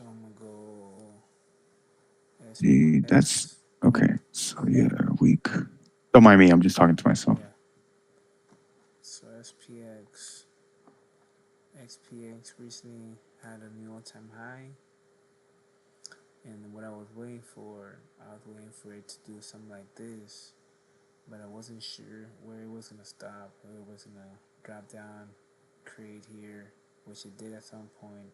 So I'm gonna go That's SPX. okay. So yeah, week. Don't mind me. I'm just talking to myself. Yeah. So SPX, XPX recently had a new all-time high, and what I was waiting for, I was waiting for it to do something like this, but I wasn't sure where it was gonna stop, where it was gonna drop down, create here, which it did at some point,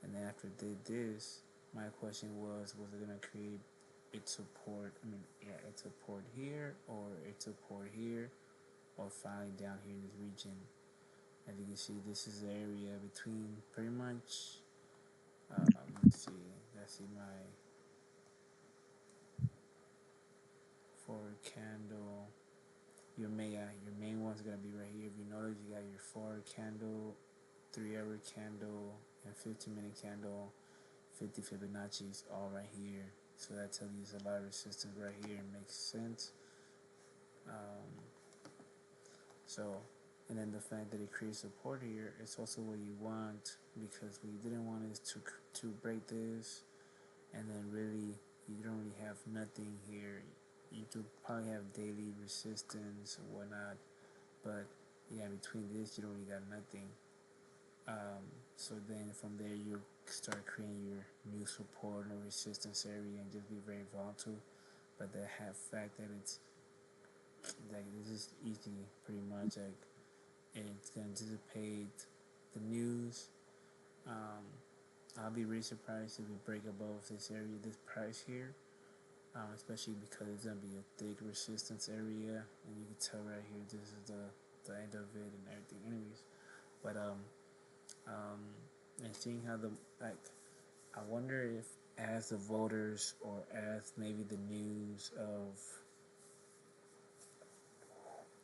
and then after it did this, my question was it gonna create its support? I mean, yeah, its support here, or its support here, or finally down here in this region. As you can see, this is the area between pretty much. Let's see. Let's see my forward candle. Your main one's gonna be right here. If you notice, you got your forward candle, 3 hour candle, and 15-minute candle, 50 Fibonacci's all right here. So that tells you there's a lot of resistance right here. It makes sense. Um, so, and then the fact that it creates support here, it's also what you want, because what you didn't want is to break this, and then really you don't really have nothing here. You do probably have daily resistance and whatnot, but yeah, between this you don't really got nothing. So then from there you start creating your new support or resistance area and just be very volatile. But the fact that it's like this is easy, pretty much like it's gonna anticipate the news. Um, I'll be really surprised if we break above this area, this price here, especially because it's gonna be a thick resistance area, and you can tell right here this is the end of it and everything. Anyways, but um, and seeing how the like, I wonder if as the voters or as maybe the news of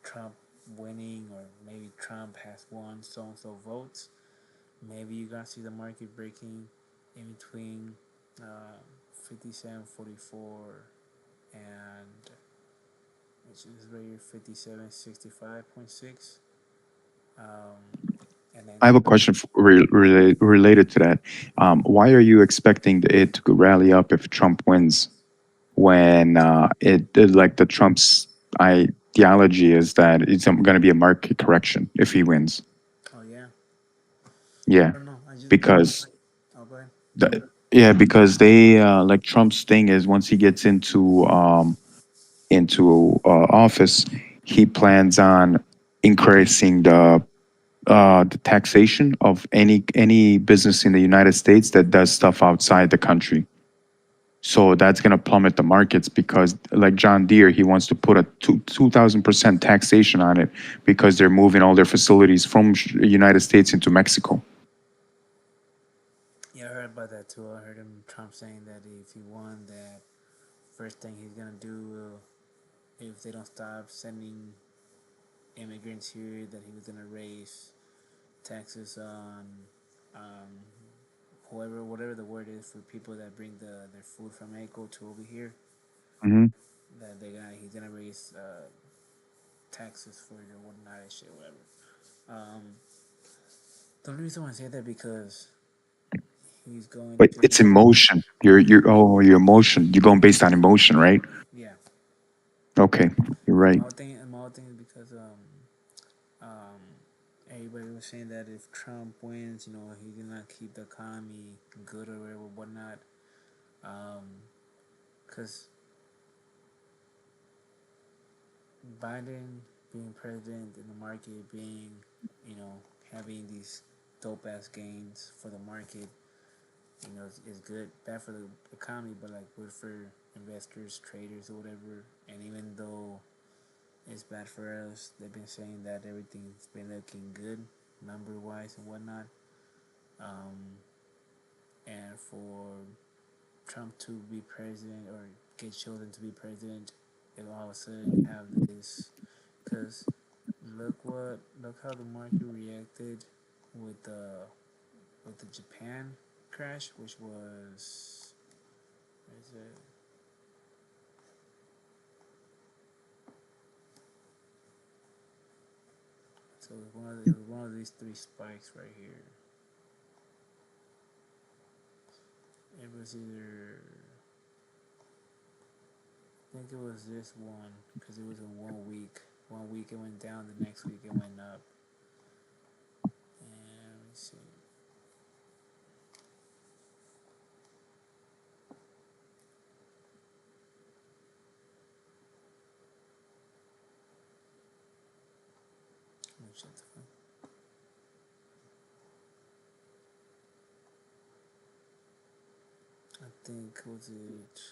Trump winning, or maybe Trump has won so and so votes, maybe you guys see the market breaking in between uh, 57.44 and which is right here 57.65.6. Um, and then I have a question related to that. Why are you expecting it to rally up if Trump wins when like the Trump's ideology is that it's going to be a market correction if he wins? oh yeah, I Yeah, don't know. I just because oh go ahead. yeah, because they like Trump's thing is once he gets into office, he plans on increasing the taxation of any business in the United States that does stuff outside the country. So that's going to plummet the markets because, like John Deere, he wants to put a 2,000% taxation on it because they're moving all their facilities from United States into Mexico. Yeah, I heard about that too. I heard him Trump saying that if he won, that first thing he's gonna do, if they don't stop sending immigrants here, that he was gonna raise taxes on um, whoever, whatever the word is for people that bring their food from Mexico to over here. Hmm. That he's gonna raise taxes for your whatnot and shit, whatever. Um, the only reason why I say that because he's going But to it's emotion. Your emotion. You're going based on emotion, right? yeah. Okay, you're right. My whole thing is because um, everybody was saying that if Trump wins, he's gonna keep the economy good or whatever, whatnot. Because Biden being president and the market being, having these dope ass gains for the market, is good. Bad for the economy, but like good for investors, traders, or whatever. And even though it's bad for us, they've been saying that everything's been looking good, number wise and whatnot. Um, and for Trump to be president or get chosen to be president, if all of a sudden you have this, because look how the market reacted with the Japan crash, which was, what is it? So it was one of these three spikes right here. It was either, I think it was this one because it was in 1 week. 1 week it went down, the next week it went up. And let me see. Let me check the phone. I think was it.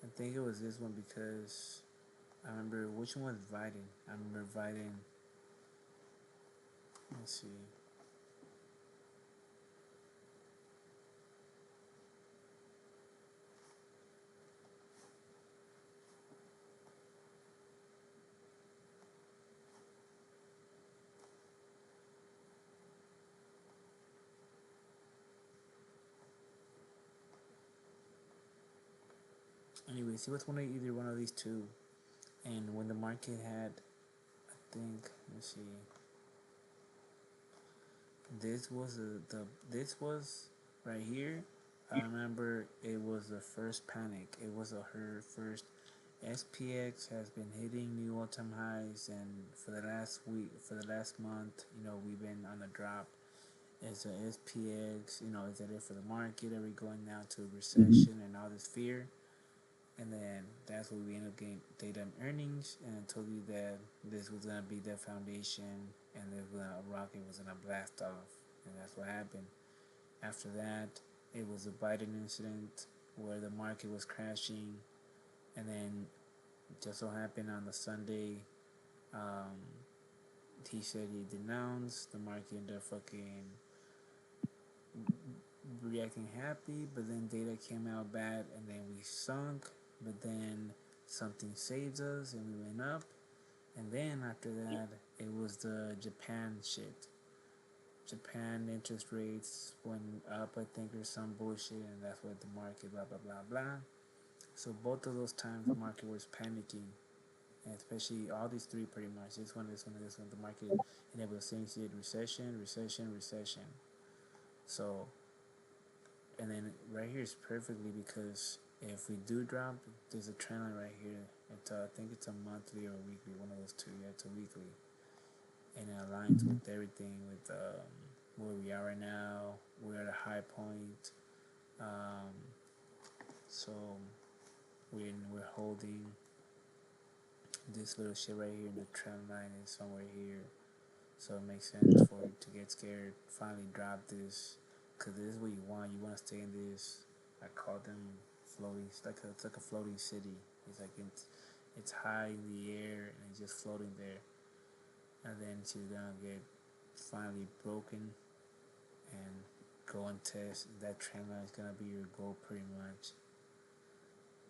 I think it was this one because I remember which one was Viden. I remember Viden. Let's see. Anyways, it was either one of these two. And when the market had, I think, let's see, this was this was right here. I remember it was the first panic. It was her first. SPX has been hitting new all-time highs, and for the last week, for the last month, we've been on a drop. It's a SPX, is that it for the market? Are we going now to Mhm. recession and all this fear? And then that's what we ended up getting data and earnings, and I told you that this was gonna be the foundation, and the rocket was gonna blast off, and that's what happened. After that, it was a Biden incident where the market was crashing, and then just so happened on the Sunday, um, he said he denounced the market, ended up fucking reacting happy, but then data came out bad, and then we sunk, but then something saved us, and we went up. And then after that, it was the Japan shit. Japan interest rates went up, I think, or some bullshit, and that's what the market, blah, blah, blah, blah. So both of those times, the market was panicking, and especially all these three pretty much. This one, this one, this one. The market, and it was saying recession, recession, recession. So, and then right here is perfectly because if we do drop, there's a trend line right here. I think it's a monthly or weekly, one of those two. Yeah, it's a weekly, and it aligns with everything with where we are right now. We're at a high point, um, so we're holding this little shit right here. The trend line is somewhere here, so it makes sense for you to get scared. Finally, drop this, cause this is what you want. You want to stay in this. I call them floating. It's like a floating city. It's high in the air and it's just floating there, and then she's gonna get finally broken and go and test. That trend line is gonna be your goal pretty much.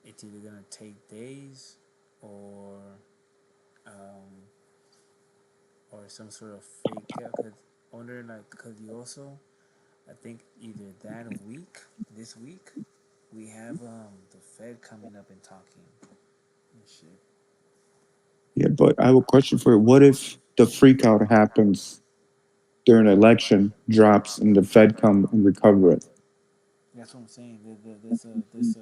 It's either gonna take days or um, or some sort of fake out. Cause under like cause you also I think either that week, this week, we have the Fed coming up and talking and shit. Yeah, but I have a question for you. What if the freak out happens during an election, drops, and the Fed come and recover it? That's what I'm saying. This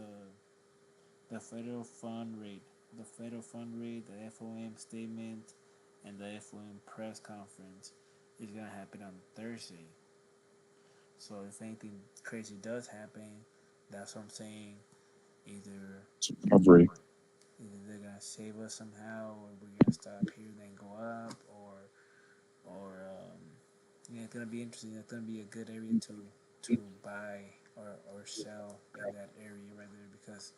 the federal fund rate, the FOM statement, and the FOM press conference is gonna happen on Thursday. So if anything crazy does happen, that's what I'm saying. Either Recovery. either they're gonna save us somehow, or we're gonna stop here then go up, or yeah, it's gonna be interesting. It's gonna be a good area to buy or sell in that area right there because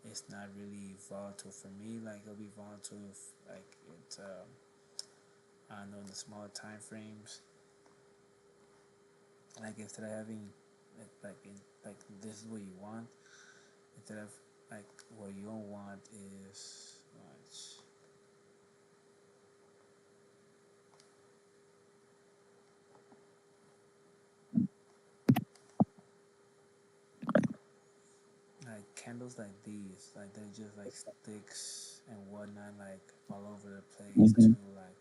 it's not really volatile for me. Like it'll be volatile if like it's I don't know, in the smaller time frames. Like instead of having like this is what you want, instead of like what you don't want is like candles like these, like they're just like sticks and whatnot, like all over the place too. Mhm. Like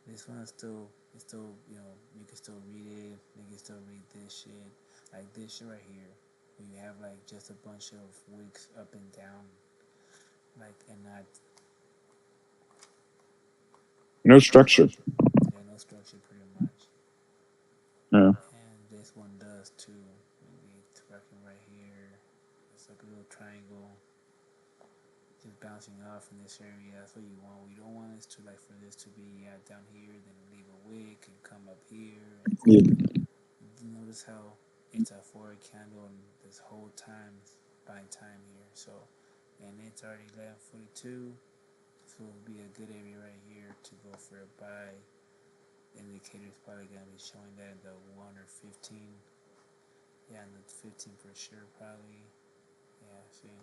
this one's still. It's still, you can still read it. You can still read this shit, like this shit right here. Where you have like just a bunch of wicks up and down, like and not No structure. yeah, no structure pretty much. Yeah. And this one does too. It's working right here. It's like a little triangle, just bouncing off in this area. That's what you want. What you don't want is to like for this to be down here, then leave a wick and come up here. And Yeah. you notice how it's a forward candle and this whole time buying time here. So, and it's already 11:42. So it'll be a good area right here to go for a buy. Indicator is probably gonna be showing that in the 1 or 15. Yeah, and the 15 for sure, probably. Yeah, see.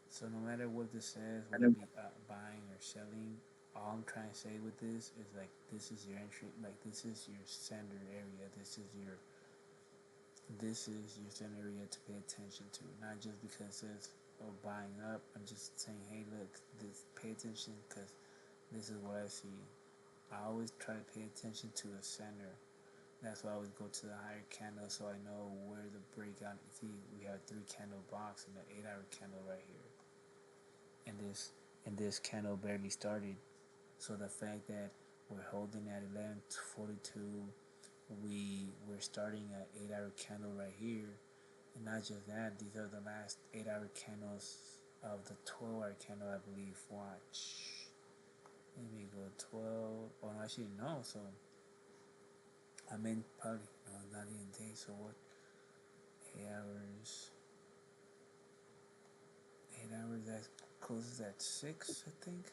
So no matter what this says, whether it be buying or selling, all I'm trying to say with this is like this is your entry, like this is your standard area. This is your standard area to pay attention to, not just because it says oh buying up. I'm just saying, hey, look, this pay attention because this is what I see. I always try to pay attention to the center. That's why I always go to the higher candle so I know where the breakout. See, we have a 3 candle box and an 8-hour candle right here, and this candle barely started. So the fact that we're holding at 11:42, we're starting at 8-hour candle right here, and not just that. These are the last 8-hour candles of the 12-hour candle, I believe. Watch. Let me go 12. Oh, no, actually no. So I mean probably no, not even day. So what? 8 hours. 8 hours. That closes at 6, I think.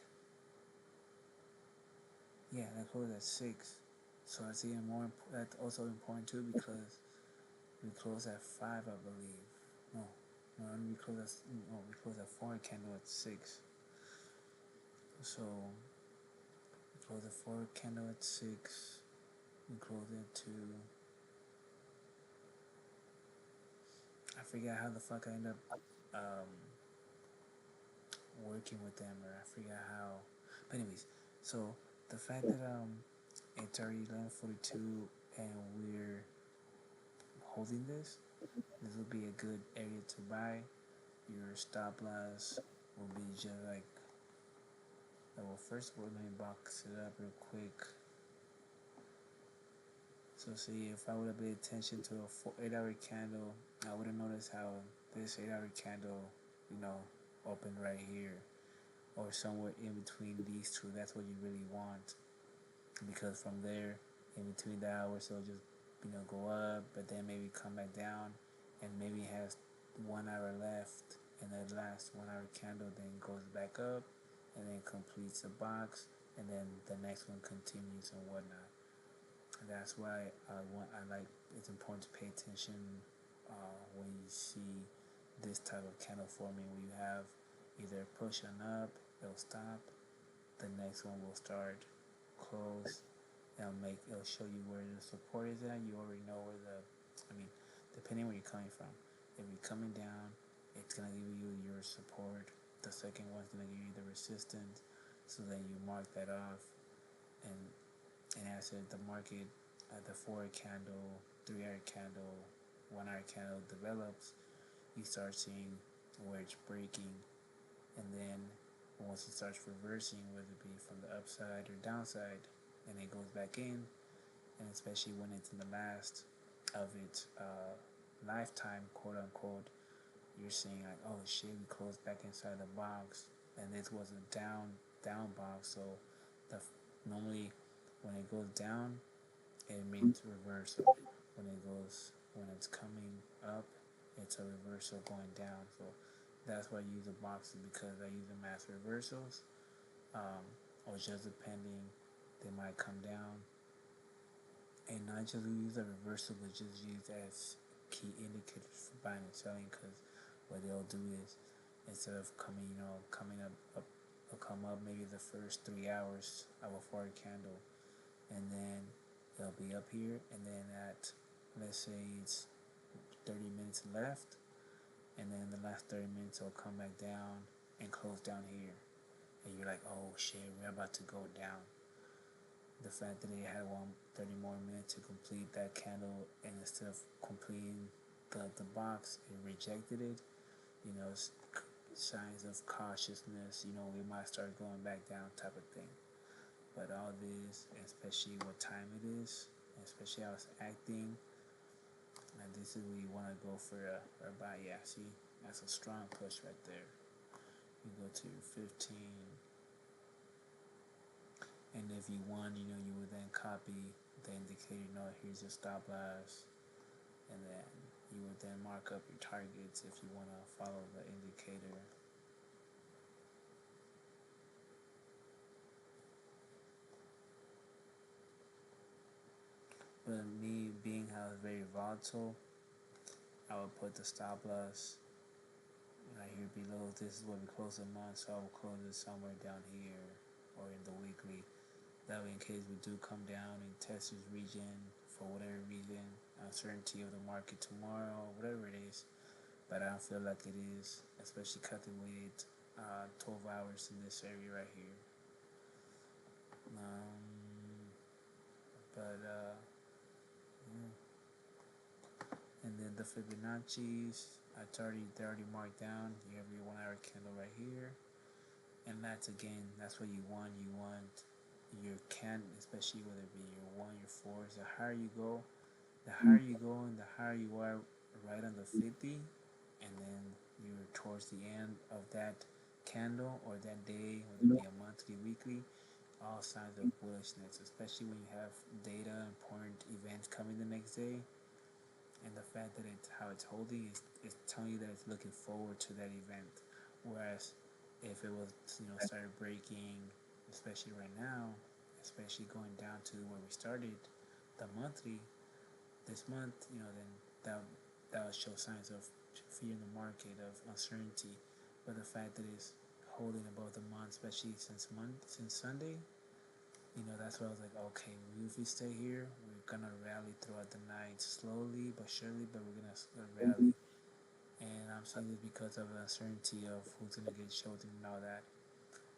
Yeah, that closes at 6. So that's even more. That's also important too because we close at 5, I believe. No, no, we close at no, we close at 4 candle at 6. So we close at 4 candle at 6. We close into. I forget how the fuck I end up um, working with them, or I forget how. But anyways, so the fact that it's already 11:42 and we're holding this will be a good area to buy. Your stop loss will be just like. Well, first of all, let me box it up real quick. So see, if I would have paid attention to a 8-hour candle, I would have noticed how this 8-hour candle, you know, opened right here or somewhere in between these two. That's what you really want, because from there, in between the hours, it'll just go up, but then maybe come back down, and maybe has 1 hour left, and the last 1 hour candle then goes back up, and then completes the box, and then the next one continues and whatnot. That's why I like. It's important to pay attention when you see this type of candle forming, where you have either push on up, it'll stop, the next one will start, close. It'll show you where the support is at. You already know where I mean, depending where you're coming from. If you're coming down, it's gonna give you your support. The second one's gonna give you the resistance. So then you mark that off, and as the market, the 4 candle, 3 hour candle, 1 hour candle develops, you start seeing where it's breaking, and then once it starts reversing, whether it be from the upside or downside, and it goes back in, and especially when it's in the last of its lifetime, quote unquote, you're seeing like, oh shit, we closed back inside the box, and this was a down box. So the normally when it goes down, it means reversal. When it's coming up, it's a reversal going down. So that's why I use the boxes, because I use them as reversals, or just depending, they might come down, and not just use a reversal, but just use as key indicators for buying and selling. Because what they'll do is, instead of coming up, it'll come up maybe the first 3 hours of a forward candle, and then they'll be up here, and then at, let's say it's 30 minutes left, and then the last 30 minutes will come back down and close down here, and you're like, oh shit, we're about to go down. The fact that they had 30 more minutes to complete that candle, and instead of completing the box, it rejected it. You know, signs of cautiousness. You know, we might start going back down, type of thing. But all this, especially what time it is, especially how it's acting, and this is where you want to go for a buy. Yeah, see, that's a strong push right there. You go to 15, and if you want, you know, you would then copy the indicator. You know, here's your stop loss, and then you would then mark up your targets if you want to follow the indicator. But me being how it's very volatile, I would put the stop loss right here below. This is where we close the month, so I will close it somewhere down here or in the weekly. That way, in case we do come down and test this region for whatever reason, uncertainty of the market tomorrow, whatever it is, but I don't feel like it is, especially cutting weight 12 hours in this area right here. But yeah. And then the Fibonacci's, they're already marked down. You have your 1 hour candle right here, and that's again, that's what you want. You want your can, especially whether it be your 1, your 4s. The higher you go, and the higher you are right on the 50, and then you're towards the end of that candle or that day, whether it be a monthly, weekly, all signs of bullishness, especially when you have data, important events coming the next day, and the fact that it's how it's holding is telling you that it's looking forward to that event. Whereas if it was, you know, started breaking, especially right now, especially going down to where we started, the monthly, this month, you know, then that would show signs of fear in the market, of uncertainty. But the fact that it's holding above the month, especially since Sunday, you know, that's why I was like, okay, if we stay here, we're gonna rally throughout the night, slowly but surely, but we're gonna rally. And I'm saying this because of the uncertainty of who's gonna get chosen and all that.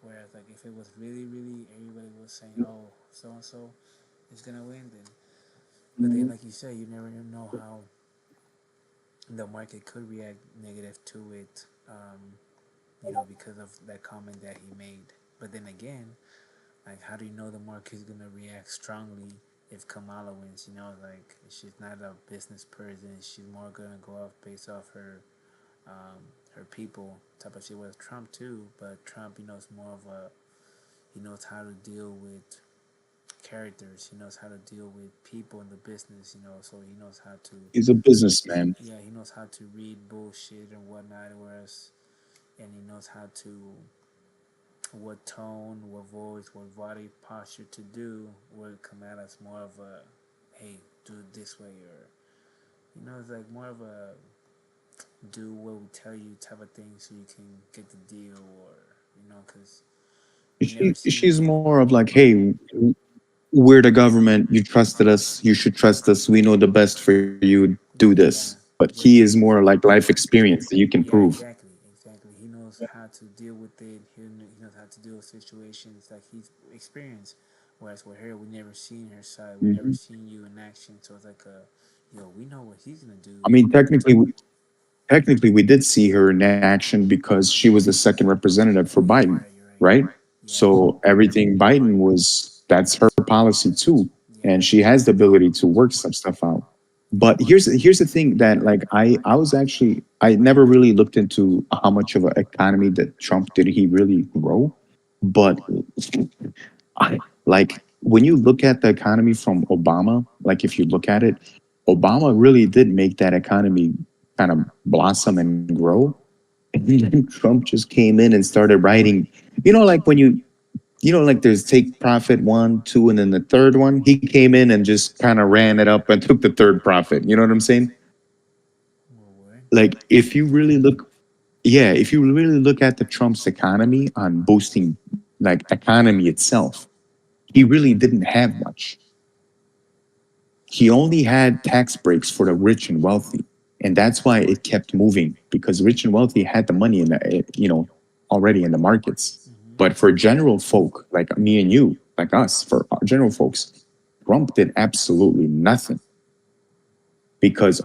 Whereas, like, if it was really, really, everybody was saying, oh, so and so is gonna win, then. But then, like you said, you never know how the market could react negative to it. You know, because of that comment that he made. But then again, like, how do you know the market is gonna react strongly if Kamala wins? You know, like, she's not a business person. She's more gonna go off based off her people type of shit. With Trump too, but Trump, you know, is more of a, he knows how to deal with characters. He knows how to deal with people in the business. You know, so he knows how to, He's a businessman. yeah, he knows how to read bullshit and whatnot. Whereas, and he knows how to, what tone, what voice, what body posture to do, would come at us more of a, hey, do it this way, or, you know, it's like more of a do what we tell you type of thing, so you can get the deal, or, you know, because we never seen. She's more of like, hey, we're the government. You trusted us. You should trust us. We know the best for you. Do this. Yeah, But he but is more like life experience that you can yeah, prove. exactly. He knows how to deal with it. He knows how to deal with situations like he's experienced. Whereas with her, we never seen her side. We never Mhm. seen you in action. So it's like a, yo, we know what he's gonna do. I mean, technically, we did see her in action because she was the second representative for Oh yeah, Biden, you're right. You're right. right? Yeah, So everything Biden was, that's her policy too, yeah, and she has the ability to work some stuff out. But here's the thing that like I was actually I never really looked into how much of an economy that Trump did he really grow, but I, like when you look at the economy from Obama, like if you look at it, Obama really did make that economy kind of blossom and grow. And then Trump just came in and started writing, like when like there's take profit one, two, and then the third one. He came in and just kind of ran it up and took the third profit. You know what I'm saying? well, word. Like if you really look, yeah, if you really look at the Trump's economy on boosting like economy itself, he really didn't have much. He only had tax breaks for the rich and wealthy. And that's why it kept moving because rich and wealthy had the money in the, already in the markets. Mm-hmm. But for general folk like me and you, like us, for general folks, Trump did absolutely nothing because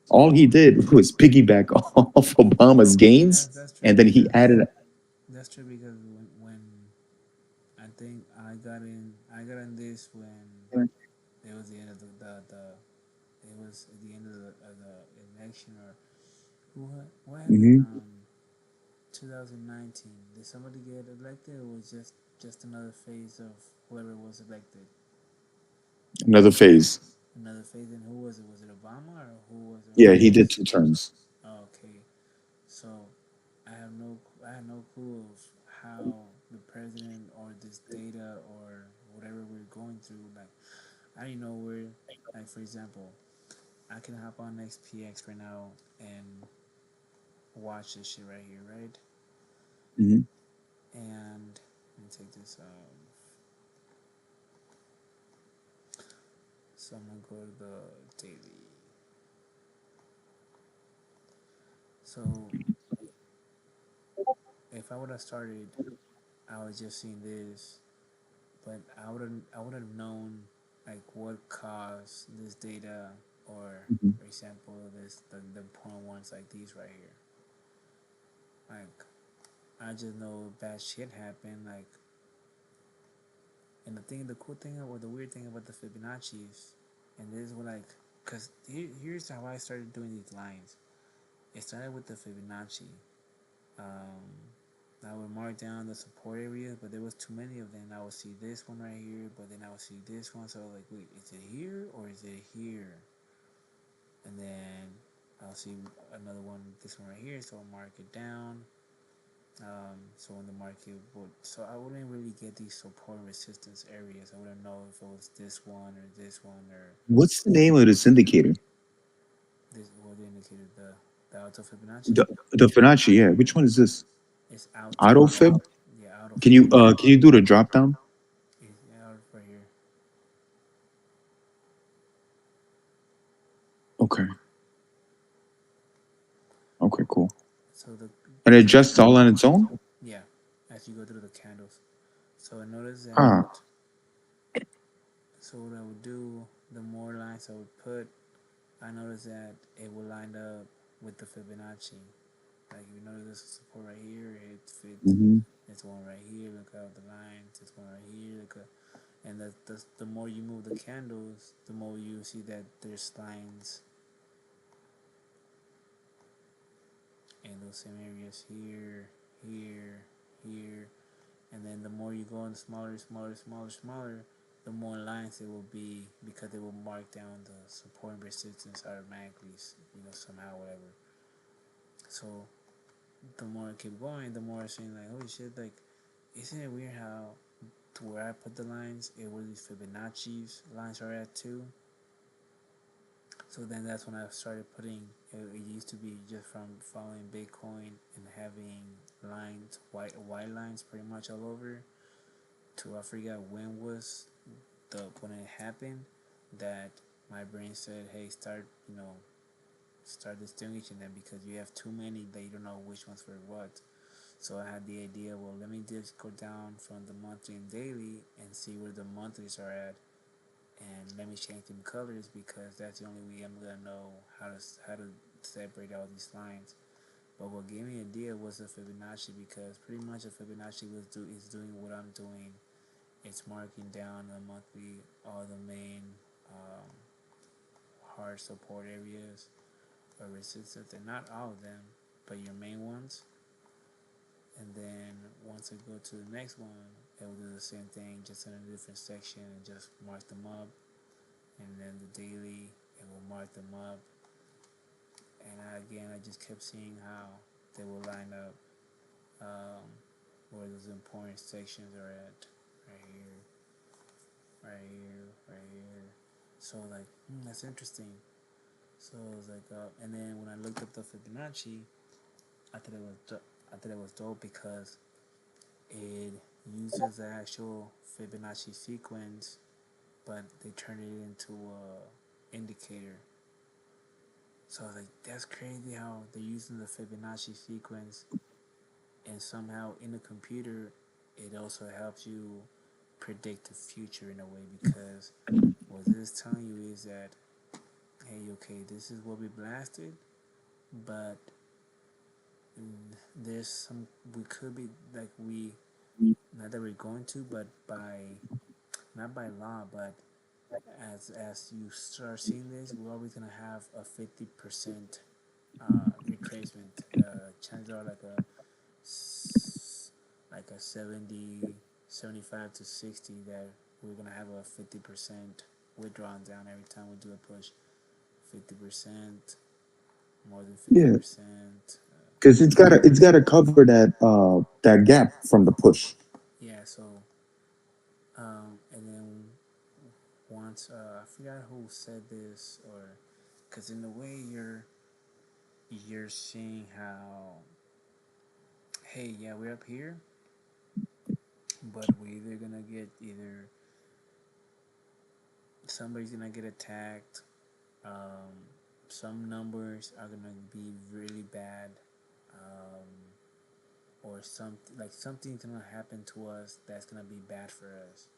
all he did was piggyback off Obama's gains, That's and true then he because added. when I think I got in this when it was the end of the it was at the end of the election or what happened Mhm. 2019. Did somebody get elected or was just another phase of whoever was elected? Another phase. Another phase, and who was it? Was it Obama or who was it? Yeah, Who he did was? 2 terms. Oh, okay, so I have no clue of how the president or this data or whatever we're going through. Like I don't know where. Like for example, I can hop on SPX right now and watch this shit right here, right? Mhm. And let me take this. So I'm gonna go to the daily. So if I would have started, I was just seeing this, but I would have known like what caused this data, or Mhm. for example, the important ones like these right here. Like I just know bad shit happened. Like and the cool thing or the weird thing about the Fibonacci's, and this is what like, cause here's how I started doing these lines. It started with the Fibonacci. Um, I would mark down the support areas, but there was too many of them. I would see this one right here, but then I would see this one. So I was like, wait, is it here or is it here? And then I'll see another one, this one right here. So I'll mark it down. So when the market would, so I wouldn't really get these support and resistance areas. I wouldn't know if it was this one or What's the name of this indicator? this. What indicated the auto Fibonacci? The Fibonacci. Yeah. Which one is this? It's auto. Auto Fib. Yeah, auto Fib. Can you do the drop down? Yeah, right here. Okay. Okay. Cool. So the And it so adjusts all on its own. yeah, as you go through the candles. So I noticed Ah. that. So what I would do, the more lines I would put, I noticed that it would line up with the Fibonacci. Like you notice this support right here, it fits. Mhm. This one right here, look out the lines. This one right here, look at, and the more you move the candles, the more you see that there's lines in those same areas here, here, here, and then the more you go in smaller, the more lines it will be because it will mark down the support and resistance automatically, somehow, whatever. So the more I keep going, the more I'm saying like, holy shit, like, isn't it weird how to where I put the lines, it where these Fibonacci's lines are at too? So then that's when I started putting. It used to be just from following Bitcoin and having lines, white lines, pretty much all over. To I forgot when it happened that my brain said, "Hey, start distinguishing them because you have too many that you don't know which ones for what." So I had the idea, well, let me just go down from the monthly and daily and see where the monthlies are at, and let me change them colors because that's the only way I'm gonna know how to separate all these lines. But what gave me an idea was the Fibonacci because pretty much the Fibonacci is doing what I'm doing. It's marking down the monthly all the main um, hard support areas or resistance, and not all of them, but your main ones. And then once I go to the next one, it will do the same thing, just in a different section, and just mark them up. And then the daily, it will mark them up. And I just kept seeing how they will line up, um, where those important sections are at, right here, right here, right here. So like, that's interesting. So it was like, and then when I looked up the Fibonacci, I thought I thought it was dope because it uses the actual Fibonacci sequence, but they turned it into a indicator. So I was like, that's crazy how they're using the Fibonacci sequence, and somehow in the computer, it also helps you predict the future in a way, because what it is telling you is that, hey, okay, this is what we blasted, but there's some, we could be like, we, not that we're going to, but by, not by law, but as you start seeing this, we're always gonna have a 50% retracement. Chances are like a 70, 75 to 60, that we're gonna have a 50% withdrawing down every time we do a push. 50%, more than Yeah, 50%. because it's gotta cover that gap from the push. Yeah, so and then once I forgot who said this, or because in the way you're seeing how, hey, yeah, we're up here, but we're either gonna get, either somebody's gonna get attacked, um, some numbers are gonna be really bad, um, or something's gonna happen to us that's gonna be bad for us,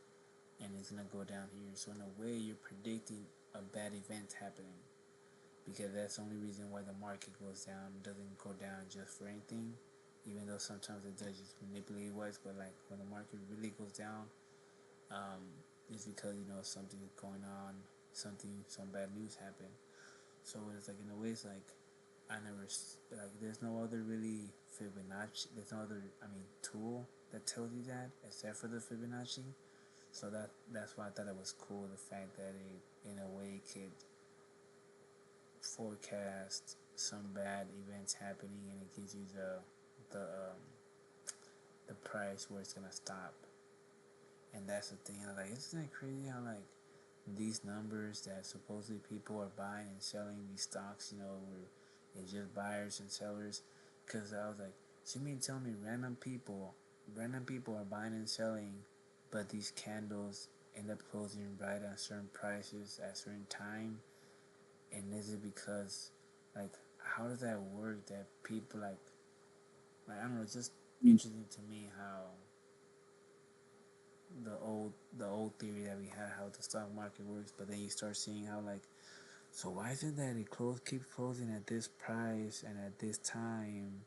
and it's gonna go down here. So in a way, you're predicting a bad event happening, because that's the only reason why the market goes down. It doesn't go down just for anything, even though sometimes it does just manipulate what's. But like when the market really goes down, um, it's because something is going on, some bad news happened. So it's like, in a way, it's like, I never, like, there's no other really Fibonacci. There's no other, I mean, tool that tells you that except for the Fibonacci. So that's why I thought it was cool, the fact that it, in a way, could forecast some bad events happening, and it gives you the um, the price where it's gonna stop. And that's the thing. Like, isn't it crazy how, like, these numbers that supposedly people are buying and selling these stocks, where it's just buyers and sellers? Because I was like, so you mean tell me random people are buying and selling, but these candles end up closing right on certain prices at certain time? And is it because, like, how does that work? That people like, I don't know. It's just interesting to me how the old theory that we had, how the stock market works, but then you start seeing how, like, so why is it that it keeps closing at this price and at this time?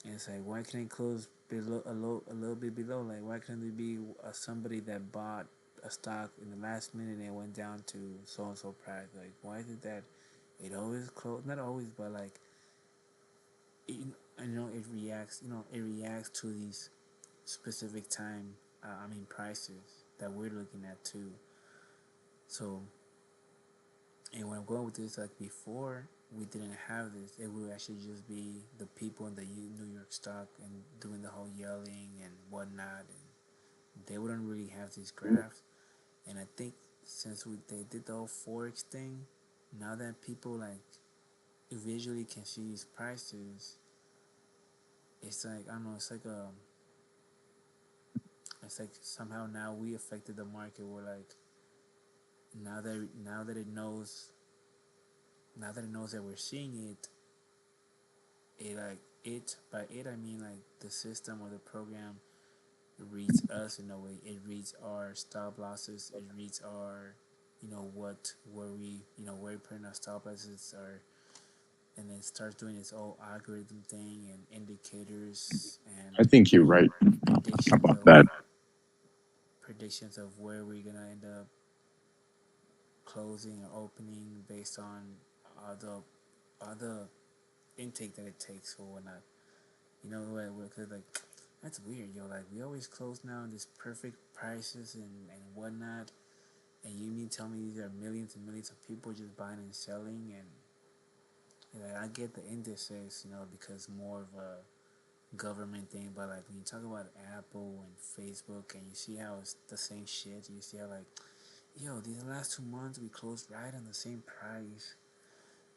And it's like, why can't it close below a little bit below? Like, why can't there be somebody that bought a stock in the last minute and it went down to so and so price? Like, why is it that it always close? Not always, but like, it, it reacts to these specific time. I mean, prices that we're looking at too. So, and when I'm going with this, like, before we didn't have this, it would actually just be the people in the New York stock and doing the whole yelling and whatnot, and they wouldn't really have these graphs. And I think since they did the whole forex thing, now that people, like, visually can see these prices, it's like, I don't know, it's like somehow now we affected the market. Where, like, now that it knows that we're seeing it, by it I mean, like, the system or the program reads us in a way. It reads our stop losses. It reads our, what where we where we put in our stop losses, or and then starts doing its own algorithm thing and indicators I and think you're right predictions about of that. where we're gonna end up closing or opening based on all the intake that it takes or whatnot. Cause, like, that's weird, yo. Like, we always close now in this perfect prices and whatnot, and you mean tell me these are millions and millions of people just buying and selling, and like, I get the indices, because more of a government thing, but like when you talk about Apple and Facebook and you see how it's the same shit, you see how, like, yo, these last 2 months we closed right on the same price.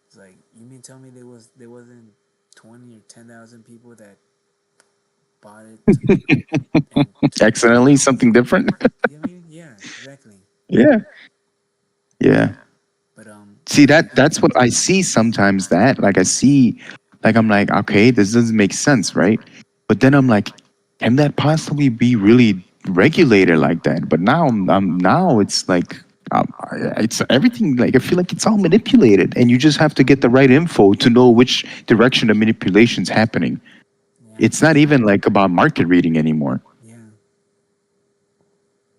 It's like, you mean tell me there wasn't 20 or 10,000 people that bought it and took Accidentally, something different. you know what I mean? Yeah, exactly. Yeah, yeah. But See, that's what I see sometimes. That, like, I see, like, I'm like, okay, this doesn't make sense, right? But then I'm like, can that possibly be really? regulated like that. But now, now it's like it's everything. Like I feel like it's all manipulated, and you just have to get the right info to know which direction the manipulation's happening. Yeah, It's not even like about market reading anymore. yeah,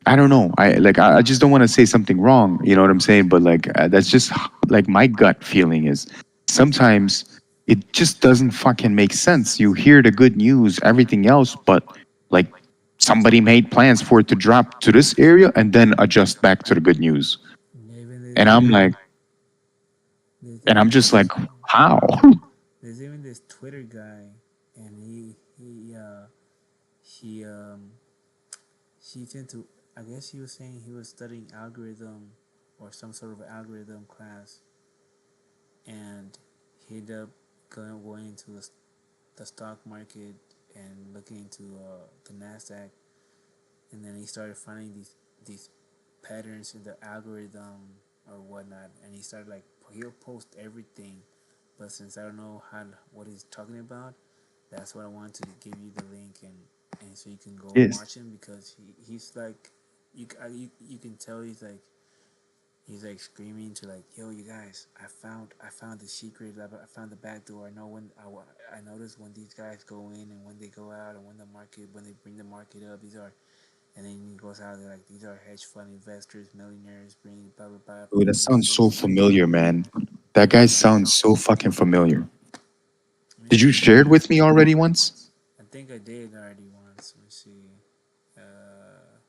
I don't know. I just don't want to say something wrong. You know what I'm saying? But like that's just like my gut feeling is sometimes it just doesn't fucking make sense. You hear the good news, everything else, but like somebody made plans for it to drop to this area and then adjust back to the good news. yeah. Even And I'm like, there's and even I'm just like, this how? there's even this Twitter guy, and he he's into. I guess he was saying he was studying algorithm or some sort of algorithm class, and he ended up going into the stock market and looking into the NASDAQ, and then he started finding these patterns in the algorithm or whatnot, and he started like he'll post everything, but since I don't know what he's talking about, that's what I wanted to give you the link and so you can go Yes. watch him because he's like you can tell he's like screaming to like, yo, you guys, I found the secret, I found the back door. I know when I notice when these guys go in and when they go out, and when they bring the market up, these are, and then he goes out there like, these are hedge fund investors, millionaires, bringing blah blah blah, Oh, that bringing sounds gold so to you. familiar, man. That guy sounds so fucking familiar. Let me Did you see. share it with me already once? I think I did already once. Let me see.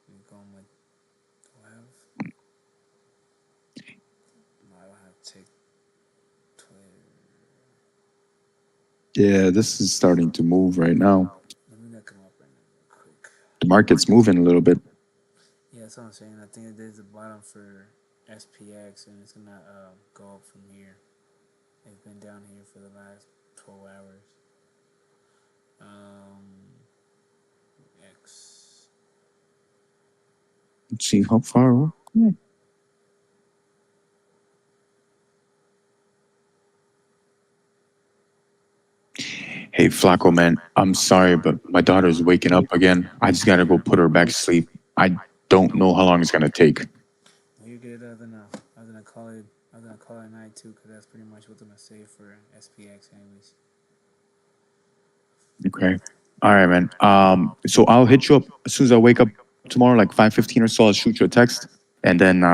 We going with, do I have? No, I don't have Twitter. Yeah, this is starting to move right now. Let me look him up right now, real quick. The market's moving a little bit. Yeah, that's what I'm saying. I think there's a bottom for SPX, and it's gonna go up from here. It's been down here for the last 12 hours. Um, X. Let's see how far. Yeah. Hey, Flacco, man, I'm sorry, but my daughter's waking up again. I just gotta go put her back to sleep. I don't know how long it's gonna take. No, you're good. I was gonna call it. I was gonna call it night too, because that's pretty much what I'm gonna say for SPX, anyways. Okay. All right, man. So I'll hit you up as soon as I wake up tomorrow, like 5:15 or so. I'll shoot you a text, and then